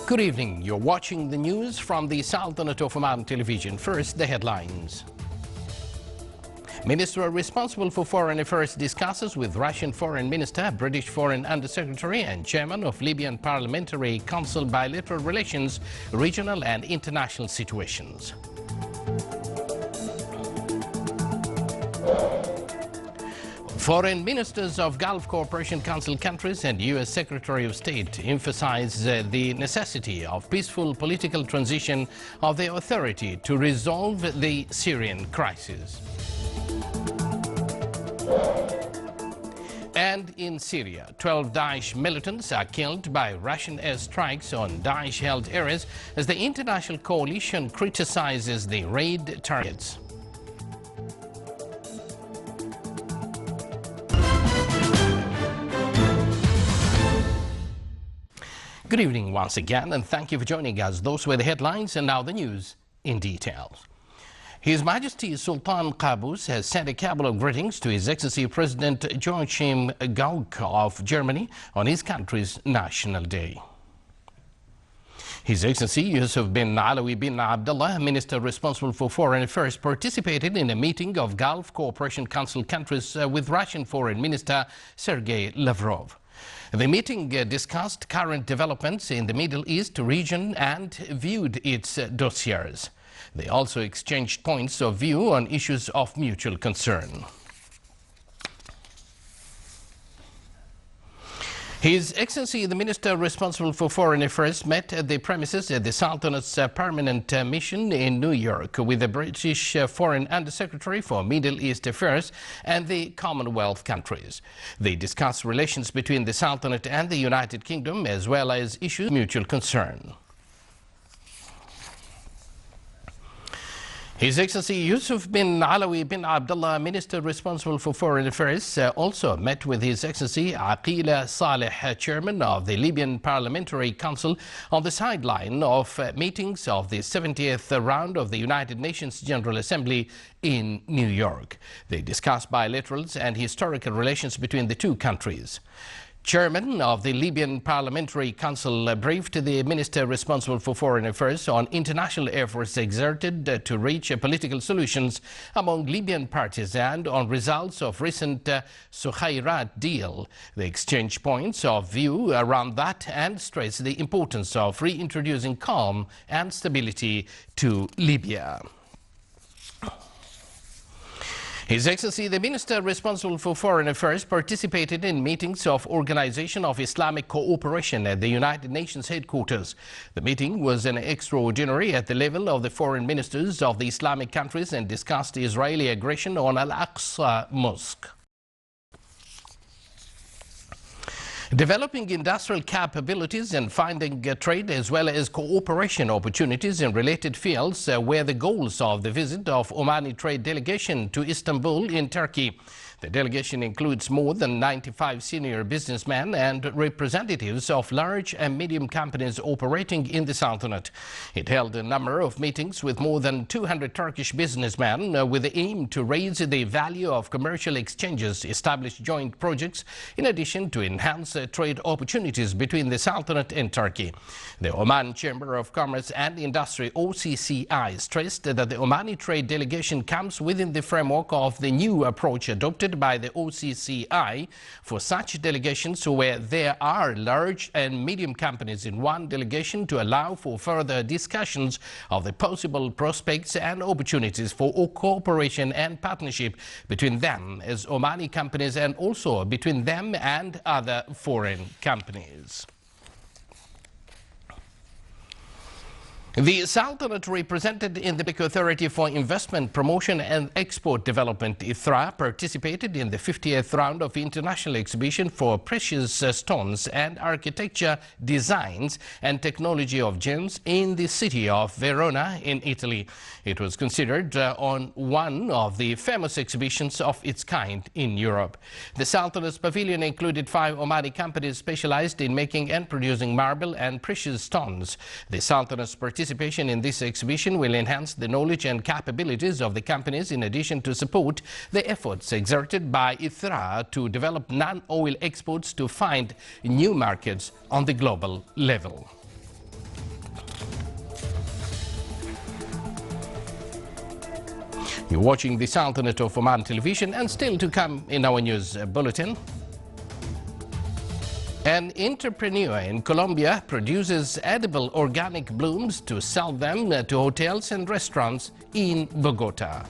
Good evening. You're watching the news from the Sultanate of Oman television. First, the headlines. Minister responsible for foreign affairs discusses with Russian Foreign Minister, British Foreign Undersecretary and Chairman of Libyan Parliamentary Council bilateral relations, regional and international situations. Foreign ministers of Gulf Cooperation Council countries and U.S. Secretary of State emphasize the necessity of peaceful political transition of the authority to resolve the Syrian crisis. And in Syria, 12 Daesh militants are killed by Russian airstrikes on Daesh-held areas as the international coalition criticizes the raid targets. Good evening once again, and thank you for joining us. Those were the headlines, and now the news in detail. His Majesty Sultan Qaboos has sent a cabal of greetings to His Excellency President Joachim Gauck of Germany on his country's National Day. His Excellency Yusuf bin Alawi bin Abdullah, Minister responsible for foreign affairs, participated in a meeting of Gulf Cooperation Council countries with Russian Foreign Minister Sergei Lavrov. The meeting discussed current developments in the Middle East region and viewed its dossiers. They also exchanged points of view on issues of mutual concern. His Excellency the Minister responsible for foreign affairs met at the premises at the Sultanate's permanent mission in New York with the British Foreign Undersecretary for Middle East Affairs and the Commonwealth countries. They discussed relations between the Sultanate and the United Kingdom as well as issues of mutual concern. His Excellency Yusuf bin Alawi bin Abdullah, Minister responsible for foreign affairs, also met with His Excellency Aqila Saleh, Chairman of the Libyan Parliamentary Council, on the sideline of meetings of the 70th round of the United Nations General Assembly in New York. They discussed bilaterals and historical relations between the two countries. Chairman of the Libyan Parliamentary Council briefed the Minister responsible for foreign affairs on international efforts exerted to reach political solutions among Libyan parties and on results of recent Sukhairat deal. They exchanged points of view around that and stressed the importance of reintroducing calm and stability to Libya. His Excellency the Minister responsible for foreign affairs participated in meetings of Organization of Islamic Cooperation at the United Nations headquarters. The meeting was an extraordinary at the level of the foreign ministers of the Islamic countries and discussed Israeli aggression on Al-Aqsa Mosque. Developing industrial capabilities and finding trade as well as cooperation opportunities in related fields were the goals of the visit of Omani trade delegation to Istanbul in Turkey. The delegation includes more than 95 senior businessmen and representatives of large and medium companies operating in the Sultanate. It held a number of meetings with more than 200 Turkish businessmen with the aim to raise the value of commercial exchanges, establish joint projects, in addition to enhance trade opportunities between the Sultanate and Turkey. The Oman Chamber of Commerce and Industry (OCCI) stressed that the Omani trade delegation comes within the framework of the new approach adopted by the OCCI for such delegations where there are large and medium companies in one delegation to allow for further discussions of the possible prospects and opportunities for cooperation and partnership between them as Omani companies and also between them and other foreign companies. The Sultanate, represented in the Authority for Investment, Promotion and Export Development (ITHRA), participated in the 50th round of International Exhibition for Precious Stones and Architecture Designs and Technology of Gems in the city of Verona in Italy. It was considered on one of the famous exhibitions of its kind in Europe. The Sultanate's pavilion included 5 Omani companies specialized in making and producing marble and precious stones. The Sultanate's participation in this exhibition will enhance the knowledge and capabilities of the companies in addition to support the efforts exerted by ITHRA to develop non-oil exports to find new markets on the global level. You're watching the Sultanate of Oman television, and still to come in our news bulletin. An entrepreneur in Colombia produces edible organic blooms to sell them to hotels and restaurants in Bogota.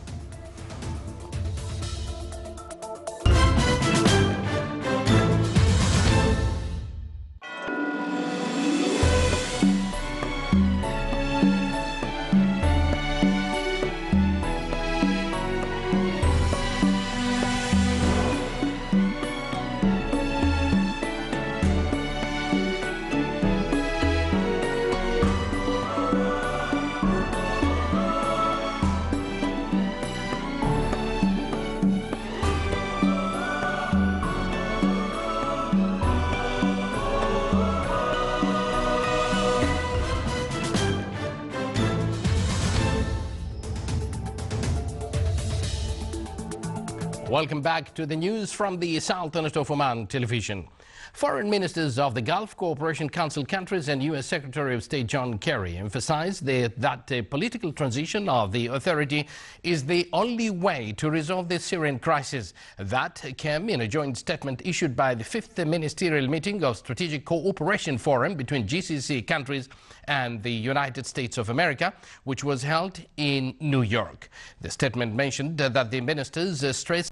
Welcome back to the news from the Sultanate of Oman television. Foreign ministers of the Gulf Cooperation Council countries and U.S. Secretary of State John Kerry emphasized that a political transition of the authority is the only way to resolve the Syrian crisis. That came in a joint statement issued by the 5th Ministerial Meeting of Strategic Cooperation Forum between GCC countries and the United States of America, which was held in New York. The statement mentioned that the ministers stressed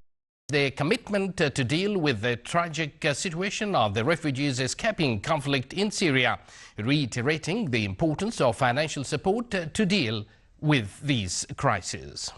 their commitment to deal with the tragic situation of the refugees escaping conflict in Syria, reiterating the importance of financial support to deal with these crises.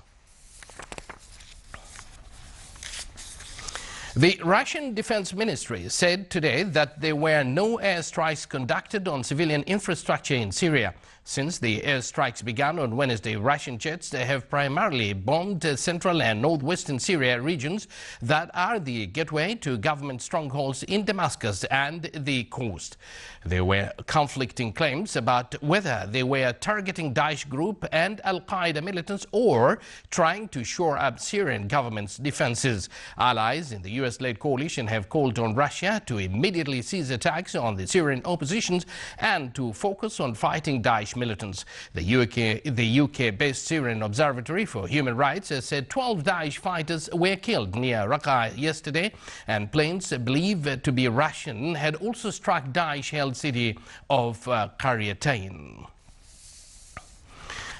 The Russian Defense Ministry said today that there were no airstrikes conducted on civilian infrastructure in Syria. Since the airstrikes began on Wednesday, Russian jets have primarily bombed central and northwestern Syria regions that are the gateway to government strongholds in Damascus and the coast. There were conflicting claims about whether they were targeting Daesh group and Al-Qaeda militants or trying to shore up Syrian government's defenses. Allies in the US-led coalition have called on Russia to immediately cease attacks on the Syrian oppositions and to focus on fighting Daesh militants. The UK-based Syrian Observatory for Human Rights has said 12 Daesh fighters were killed near Raqqa yesterday, and planes believed to be Russian had also struck Daesh-held city of Qaryatain.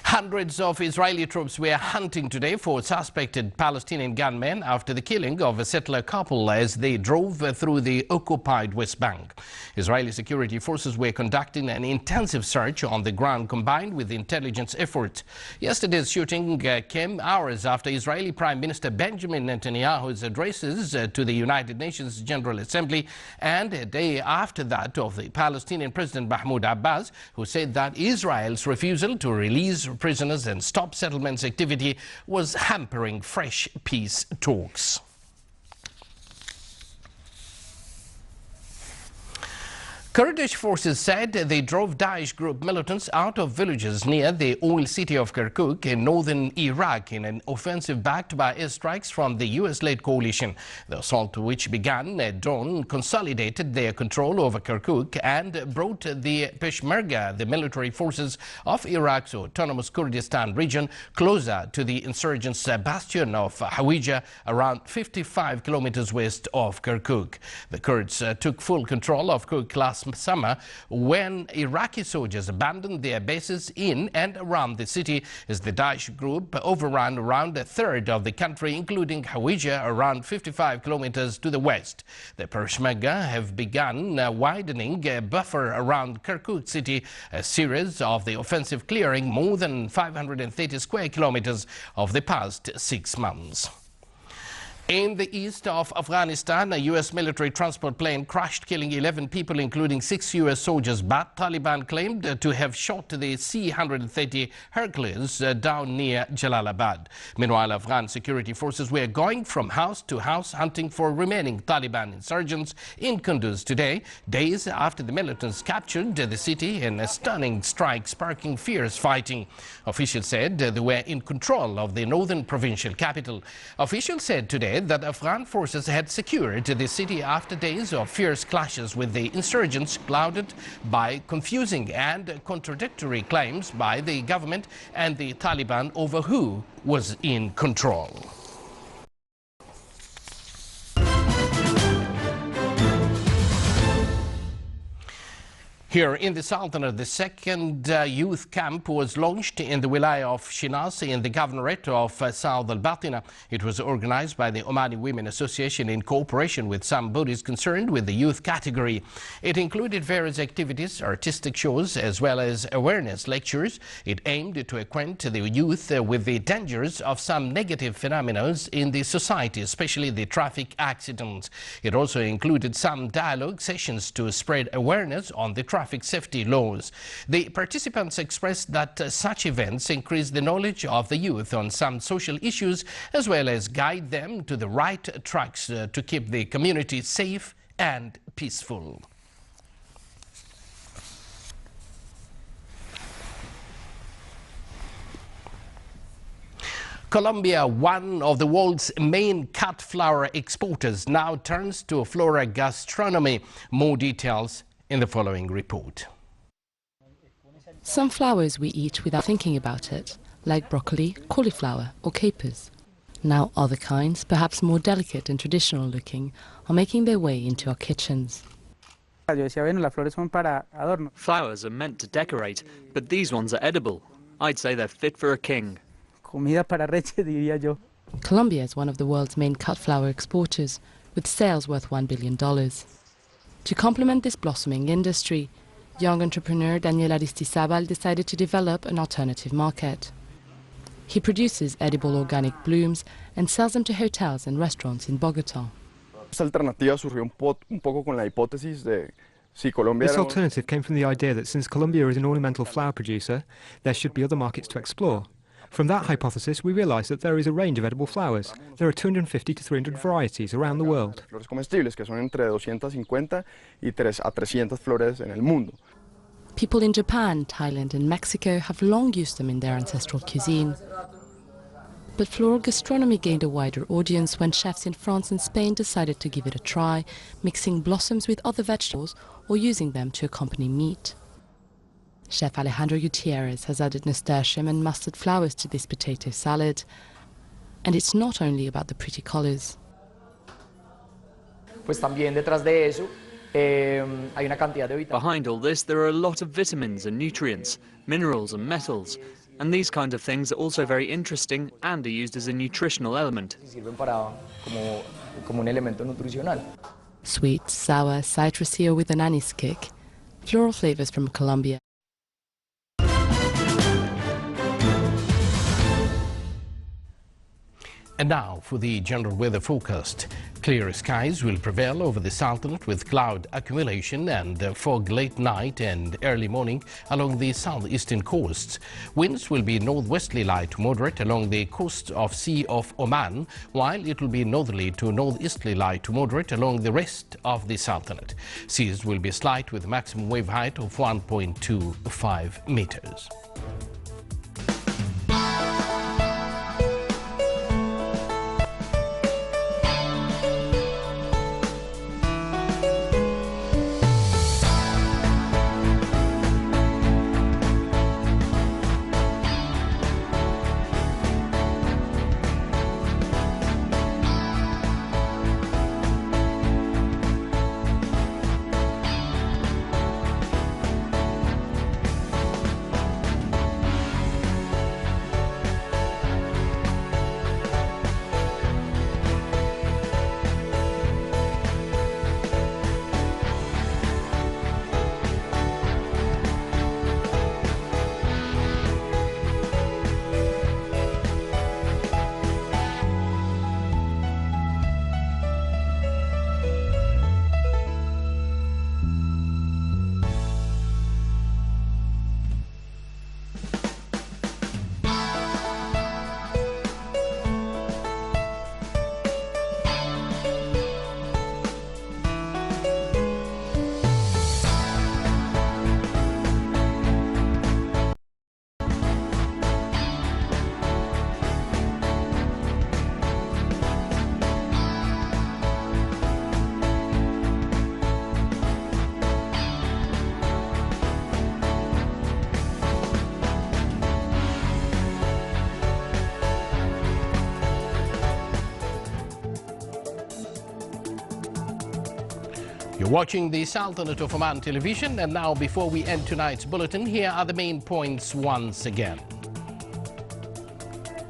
Hundreds of Israeli troops were hunting today for suspected Palestinian gunmen after the killing of a settler couple as they drove through the occupied West Bank. Israeli security forces were conducting an intensive search on the ground combined with intelligence efforts. Yesterday's shooting came hours after Israeli Prime Minister Benjamin Netanyahu's addresses to the United Nations General Assembly, and a day after that of the Palestinian President Mahmoud Abbas, who said that Israel's refusal to release prisoners and stop settlements activity was hampering fresh peace talks. Kurdish forces said they drove Daesh group militants out of villages near the oil city of Kirkuk in northern Iraq in an offensive backed by airstrikes from the US-led coalition. The assault, which began at dawn, consolidated their control over Kirkuk and brought the Peshmerga, the military forces of Iraq's autonomous Kurdistan region, closer to the insurgents' bastion of Hawija, around 55 kilometers west of Kirkuk. The Kurds took full control of Kirkuk last summer when Iraqi soldiers abandoned their bases in and around the city as the Daesh group overran around a third of the country, including Hawija, around 55 kilometers to the west. The Peshmerga have begun widening a buffer around Kirkuk city, a series of the offensive clearing more than 530 square kilometers of the past 6 months. In the east of Afghanistan, a U.S. military transport plane crashed, killing 11 people, including 6 U.S. soldiers, but Taliban claimed to have shot the C-130 Hercules down near Jalalabad. Meanwhile, Afghan security forces were going from house to house hunting for remaining Taliban insurgents in Kunduz today, days after the militants captured the city in a stunning strike sparking fierce fighting. Officials said they were in control of the northern provincial capital. Officials said today said that Afghan forces had secured the city after days of fierce clashes with the insurgents, clouded by confusing and contradictory claims by the government and the Taliban over who was in control. Here in the Sultanate, the second youth camp was launched in the Wilaya of Shiraz in the Governorate of South Al-Batina. It was organized by the Omani Women Association in cooperation with some bodies concerned with the youth category. It included various activities, artistic shows, as well as awareness lectures. It aimed to acquaint the youth with the dangers of some negative phenomena in the society, especially the traffic accidents. It also included some dialogue sessions to spread awareness on the traffic safety laws. The participants expressed that such events increase the knowledge of the youth on some social issues, as well as guide them to the right tracks to keep the community safe and peaceful. Colombia, one of the world's main cut flower exporters, now turns to flora gastronomy. More details in the following report. Some flowers we eat without thinking about it, like broccoli, cauliflower or capers. Now other kinds, perhaps more delicate and traditional looking, are making their way into our kitchens. Flowers are meant to decorate, but these ones are edible. I'd say they're fit for a king. Colombia is one of the world's main cut flower exporters, with sales worth $1 billion. To complement this blossoming industry, young entrepreneur Daniel Aristizabal decided to develop an alternative market. He produces edible organic blooms and sells them to hotels and restaurants in Bogota. This alternative came from the idea that since Colombia is an ornamental flower producer, there should be other markets to explore. From that hypothesis, we realized that there is a range of edible flowers. There are 250 to 300 varieties around the world. People in Japan, Thailand and Mexico have long used them in their ancestral cuisine. But floral gastronomy gained a wider audience when chefs in France and Spain decided to give it a try, mixing blossoms with other vegetables or using them to accompany meat. Chef Alejandro Gutierrez has added nasturtium and mustard flowers to this potato salad. And it's not only about the pretty colors. Behind all this, there are a lot of vitamins and nutrients, minerals and metals. And these kinds of things are also very interesting and are used as a nutritional element. Sweet, sour, citrusy or with an anise kick. Floral flavors from Colombia. And now for the general weather forecast. Clear skies will prevail over the Sultanate with cloud accumulation and fog late night and early morning along the southeastern coasts. Winds will be northwesterly light to moderate along the coast of Sea of Oman, while it will be northerly to northeasterly light to moderate along the rest of the Sultanate. Seas will be slight with a maximum wave height of 1.25 meters. You're watching the Sultanate of Oman television, and now before we end tonight's bulletin, here are the main points once again.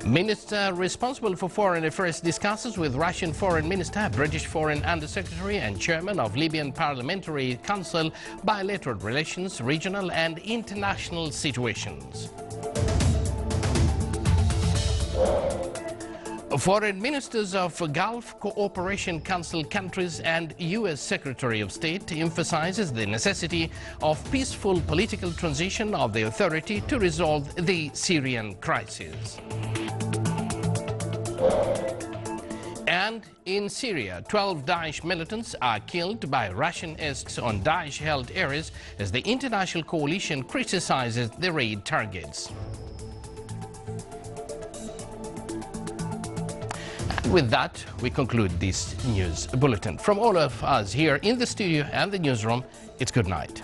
Minister responsible for foreign affairs discusses with Russian Foreign Minister, British Foreign Undersecretary and Chairman of Libyan Parliamentary Council bilateral relations, regional and international situations. Foreign ministers of Gulf Cooperation Council countries and U.S. Secretary of State emphasizes the necessity of peaceful political transition of the authority to resolve the Syrian crisis. And in Syria, 12 Daesh militants are killed by Russian airstrikes on Daesh-held areas as the international coalition criticizes the raid targets. With that, we conclude this news bulletin. From all of us here in the studio and the newsroom, it's good night.